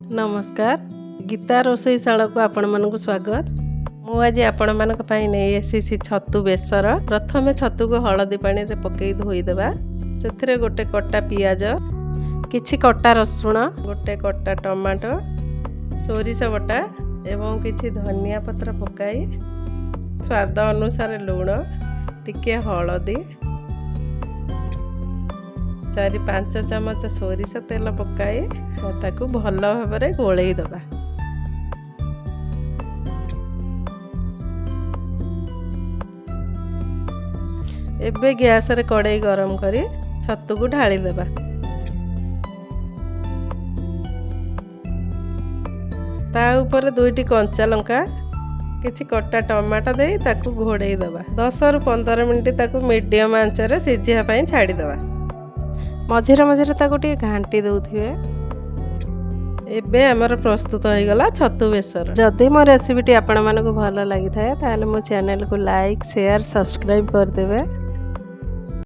नमस्कार गीता रोषईशाला को आपण मानक स्वागत। मु आज आपण मानक पई नहीं आसी छतु बेसर। प्रथमे छतु को हलदी पानी रे पकई धोईदेबा। से गोटे कटा पियाज, किछि कटा रसुण, गोटे कटा टमाटो, सोरिष बटा एवं किछि धनिया पत्र पकाई स्वाद अनुसार लूण, टिके हलदी, 4-5 चमच सोरिष तेल पकाई ताकू भल भाव गोलई दबा। एबे गैस रे कड़ाई गरम करी छतु को ढाली देबा। ता ऊपर 2टी कंचा लंका, किछि कटा टमाटो दे ताकू घोड़ई दबा। 10-15 मिनिट ताकू मीडियम आंच रे सिझिया पई छाड़ी दबा। मझिरे मझिरे ताकू टिके घांटी दउथिबे। एबे हमर प्रस्तुत हो गला छतु बेसर। जदि मो रेसिपीटी आपण मानक भल लागि थाए ताले मो चैनल को लाइक शेयर सब्सक्राइब कर देबे।